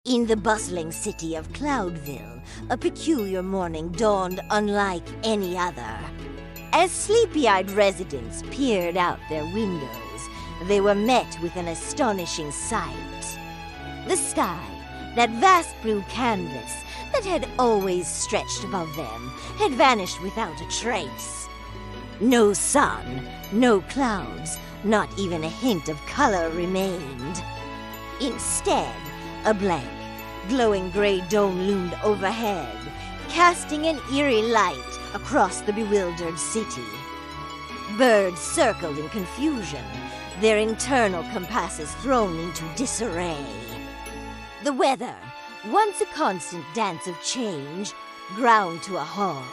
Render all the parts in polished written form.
In the bustling city of Cloudville, a peculiar morning dawned unlike any other. As sleepy-eyed residents peered out their windows, they were met with an astonishing sight. The sky, that vast blue canvas that had always stretched above them, had vanished without a trace. No sun, no clouds, not even a hint of color remained. Instead, a blank, glowing gray dome loomed overhead, casting an eerie light across the bewildered city. Birds circled in confusion, their internal compasses thrown into disarray. The weather, once a constant dance of change, ground to a halt.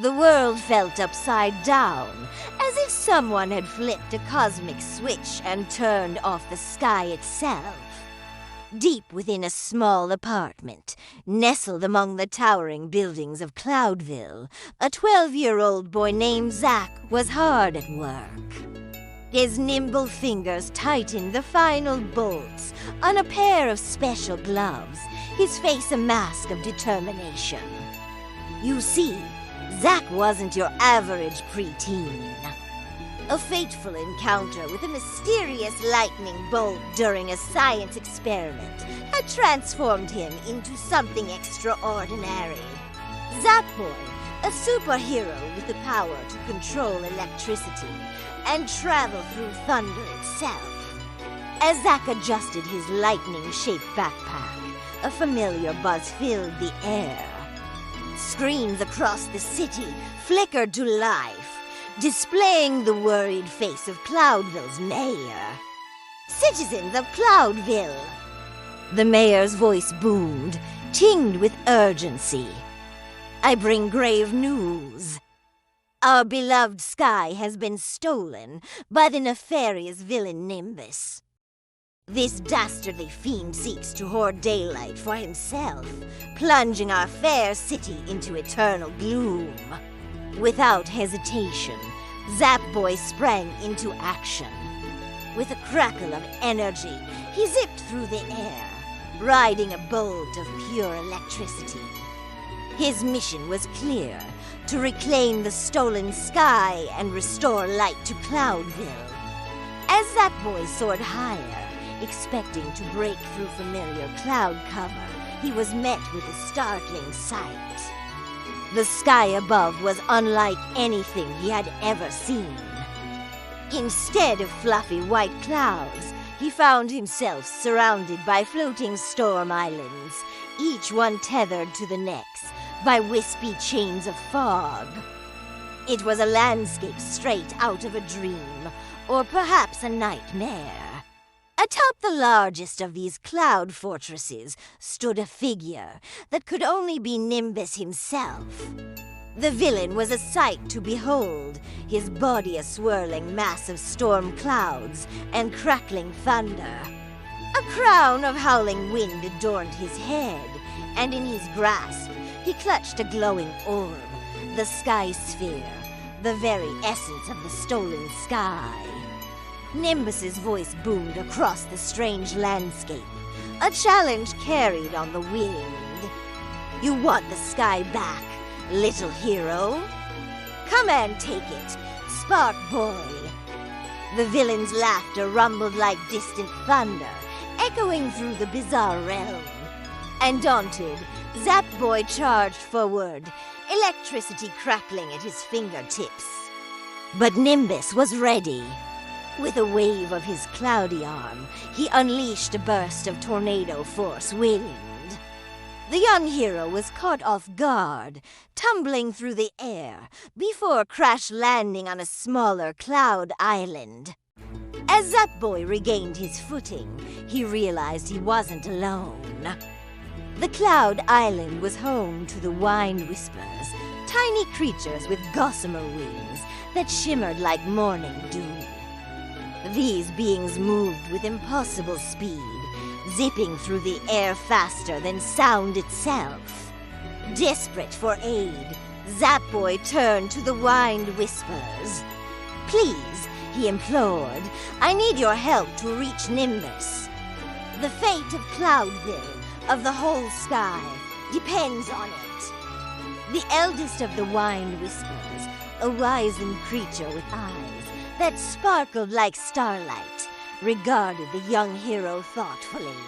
The world felt upside down, as if someone had flipped a cosmic switch and turned off the sky itself. Deep within a small apartment, nestled among the towering buildings of Cloudville, a 12-year-old boy named Zach was hard at work. His nimble fingers tightened the final bolts on a pair of special gloves, his face a mask of determination. You see, Zach wasn't your average preteen. A fateful encounter with a mysterious lightning bolt during a science experiment had transformed him into something extraordinary. Zapboy, a superhero with the power to control electricity and travel through thunder itself. As Zach adjusted his lightning-shaped backpack, a familiar buzz filled the air. Screens across the city flickered to life, displaying the worried face of Cloudville's mayor. Citizens of Cloudville! The mayor's voice boomed, tinged with urgency. I bring grave news. Our beloved sky has been stolen by the nefarious villain Nimbus. This dastardly fiend seeks to hoard daylight for himself, plunging our fair city into eternal gloom. Without hesitation, Zapboy sprang into action. With a crackle of energy, he zipped through the air, riding a bolt of pure electricity. His mission was clear: to reclaim the stolen sky and restore light to Cloudville. As Zapboy soared higher, expecting to break through familiar cloud cover, he was met with a startling sight. The sky above was unlike anything he had ever seen. Instead of fluffy white clouds, he found himself surrounded by floating storm islands, each one tethered to the next by wispy chains of fog. It was a landscape straight out of a dream, or perhaps a nightmare. Atop the largest of these cloud fortresses stood a figure that could only be Nimbus himself. The villain was a sight to behold, his body a swirling mass of storm clouds and crackling thunder. A crown of howling wind adorned his head, and in his grasp he clutched a glowing orb, the sky sphere, the very essence of the stolen sky. Nimbus's voice boomed across the strange landscape, a challenge carried on the wind. You want the sky back, little hero? Come and take it, Spark Boy. The villain's laughter rumbled like distant thunder, echoing through the bizarre realm. Undaunted, Zapboy charged forward, electricity crackling at his fingertips. But Nimbus was ready. With a wave of his cloudy arm, he unleashed a burst of tornado-force wind. The young hero was caught off guard, tumbling through the air, before crash landing on a smaller cloud island. As Zapboy regained his footing, he realized he wasn't alone. The cloud island was home to the Wind Whispers, tiny creatures with gossamer wings that shimmered like morning dew. These beings moved with impossible speed, zipping through the air faster than sound itself. Desperate for aid, Zapboy turned to the Wind Whispers. Please, he implored, I need your help to reach Nimbus. The fate of Cloudville of the whole sky depends on it. The eldest of the Wind Whispers, a wizened creature with eyes that sparkled like starlight, regarded the young hero thoughtfully.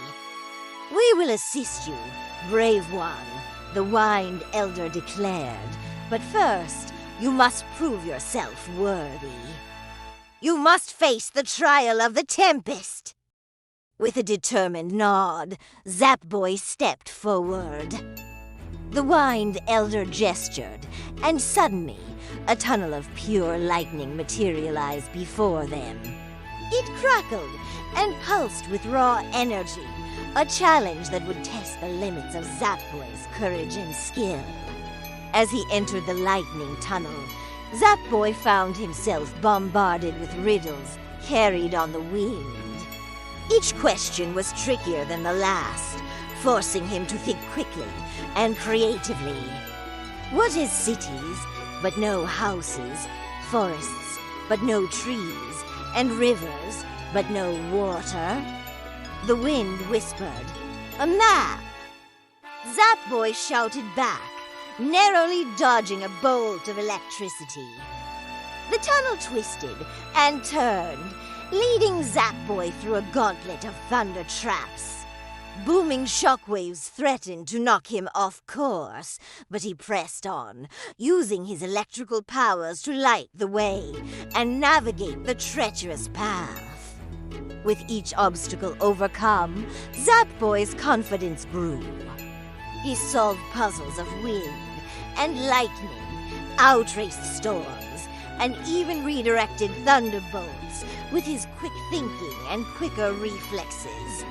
"We will assist you, brave one," the Wind Elder declared. "But first, you must prove yourself worthy. You must face the trial of the Tempest." With a determined nod, Zapboy stepped forward. The Wind Elder gestured, and suddenly, a tunnel of pure lightning materialized before them. It crackled and pulsed with raw energy, a challenge that would test the limits of Zapboy's courage and skill. As he entered the lightning tunnel, Zapboy found himself bombarded with riddles carried on the wind. Each question was trickier than the last, forcing him to think quickly and creatively. What is cities, but no houses, forests, but no trees, and rivers, but no water? The wind whispered, "A map!" Zapboy shouted back, narrowly dodging a bolt of electricity. The tunnel twisted and turned, leading Zapboy through a gauntlet of thunder traps. Booming shockwaves threatened to knock him off course, but he pressed on, using his electrical powers to light the way and navigate the treacherous path. With each obstacle overcome, Zapboy's confidence grew. He solved puzzles of wind and lightning, outraced storms, and even redirected thunderbolts with his quick thinking and quicker reflexes.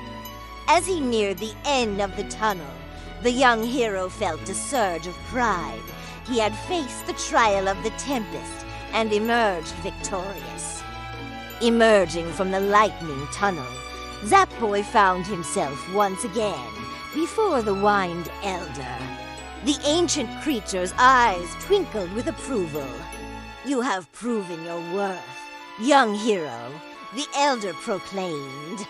As he neared the end of the tunnel, the young hero felt a surge of pride. He had faced the trial of the Tempest and emerged victorious. Emerging from the lightning tunnel, Zapboy found himself once again before the Wind Elder. The ancient creature's eyes twinkled with approval. "You have proven your worth, young hero," the Elder proclaimed.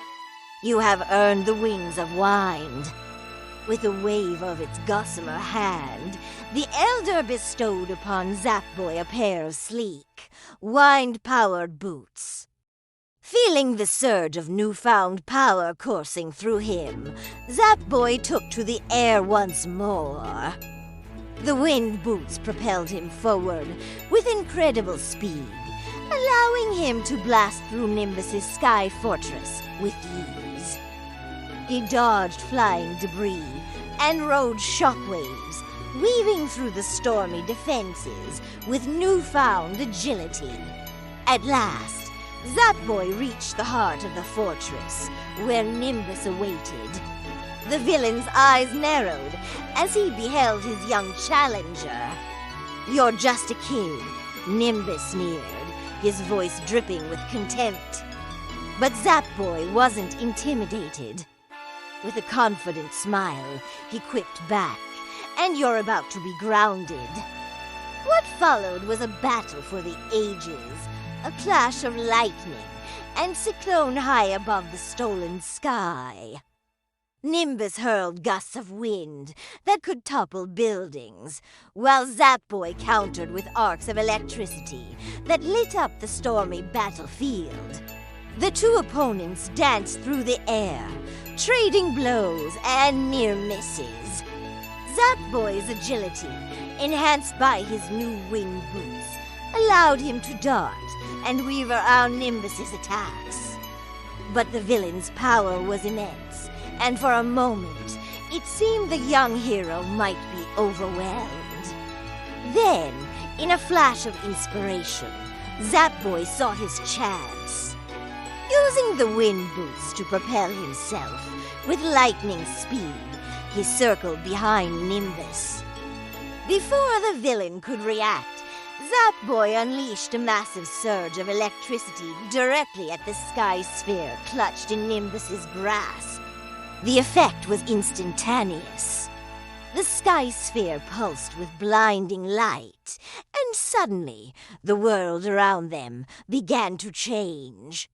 "You have earned the wings of Wind." With a wave of its gossamer hand, the Elder bestowed upon Zapboy a pair of sleek, wind-powered boots. Feeling the surge of newfound power coursing through him, Zapboy took to the air once more. The wind boots propelled him forward with incredible speed, allowing him to blast through Nimbus Sky Fortress with ease. He dodged flying debris and rode shockwaves, weaving through the stormy defenses with newfound agility. At last, Zapboy reached the heart of the fortress, where Nimbuss awaited. The villain's eyes narrowed as he beheld his young challenger. "You're just a kid," Nimbus sneered, his voice dripping with contempt. But Zapboy wasn't intimidated. With a confident smile, he quipped back, "And you're about to be grounded." What followed was a battle for the ages, a clash of lightning and cyclone high above the stolen sky. Nimbus hurled gusts of wind that could topple buildings, while Zapboy countered with arcs of electricity that lit up the stormy battlefield. The two opponents danced through the air, trading blows and near misses. Zapboy's agility, enhanced by his new winged boots, allowed him to dart and weave around Nimbus's attacks. But the villain's power was immense, and for a moment, it seemed the young hero might be overwhelmed. Then, in a flash of inspiration, Zapboy saw his chance. Using the wind boots to propel himself with lightning speed, he circled behind Nimbus. Before the villain could react, Zapboy unleashed a massive surge of electricity directly at the sky sphere clutched in Nimbus's grasp. The effect was instantaneous. The sky sphere pulsed with blinding light, and suddenly the world around them began to change.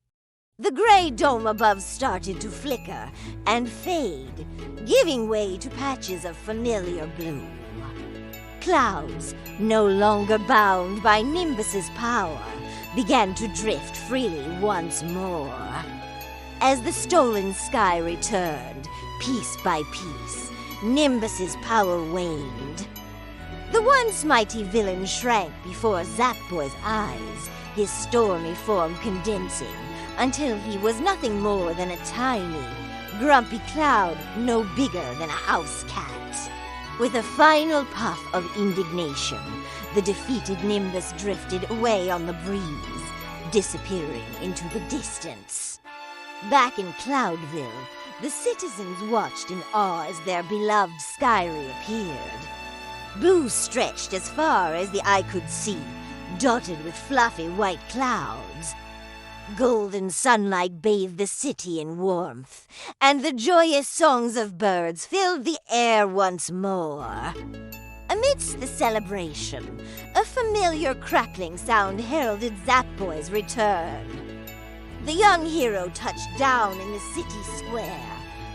The gray dome above started to flicker and fade, giving way to patches of familiar blue. Clouds, no longer bound by Nimbus's power, began to drift freely once more. As the stolen sky returned, piece by piece, Nimbus's power waned. The once mighty villain shrank before Zapboy's eyes, his stormy form condensing, until he was nothing more than a tiny, grumpy cloud no bigger than a house cat. With a final puff of indignation, the defeated Nimbus drifted away on the breeze, disappearing into the distance. Back in Cloudville, the citizens watched in awe as their beloved sky reappeared. Blue stretched as far as the eye could see, dotted with fluffy white clouds. Golden sunlight bathed the city in warmth, and the joyous songs of birds filled the air once more. Amidst the celebration, a familiar crackling sound heralded Zapboy's return. The young hero touched down in the city square,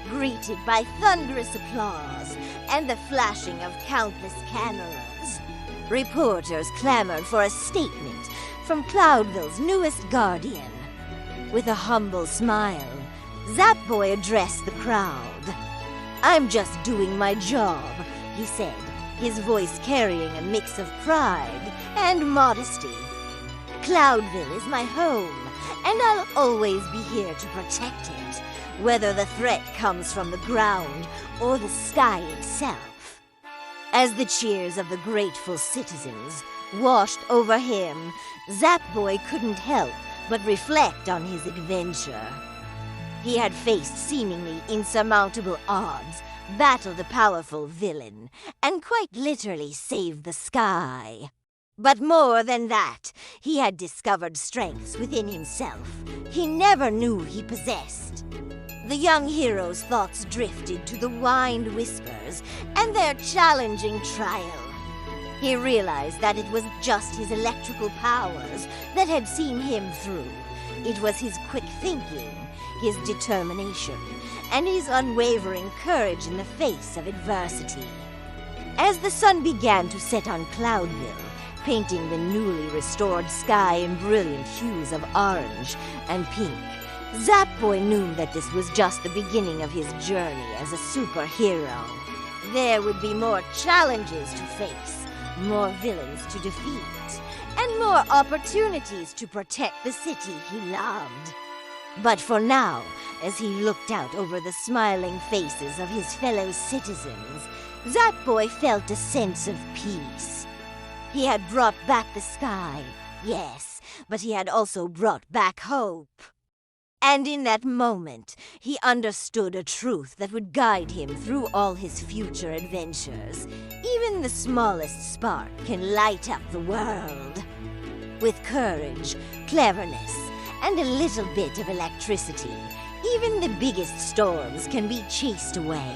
greeted by thunderous applause and the flashing of countless cameras. Reporters clamored for a statement from Cloudville's newest guardian. With a humble smile, Zapboy addressed the crowd. "I'm just doing my job," he said, his voice carrying a mix of pride and modesty. "Cloudville is my home, and I'll always be here to protect it, whether the threat comes from the ground or the sky itself." As the cheers of the grateful citizens washed over him, Zapboy couldn't help but reflect on his adventure. He had faced seemingly insurmountable odds, battled a powerful villain, and quite literally saved the sky. But more than that, he had discovered strengths within himself he never knew he possessed. The young hero's thoughts drifted to the wind whispers and their challenging trial. He realized that it was just his electrical powers that had seen him through. It was his quick thinking, his determination, and his unwavering courage in the face of adversity. As the sun began to set on Cloudville, painting the newly restored sky in brilliant hues of orange and pink, Zapboy knew that this was just the beginning of his journey as a superhero. There would be more challenges to face, more villains to defeat, and more opportunities to protect the city he loved. But for now, as he looked out over the smiling faces of his fellow citizens, Zapboy felt a sense of peace. He had brought back the sky, yes, but he had also brought back hope. And in that moment, he understood a truth that would guide him through all his future adventures. Even the smallest spark can light up the world. With courage, cleverness, and a little bit of electricity, even the biggest storms can be chased away.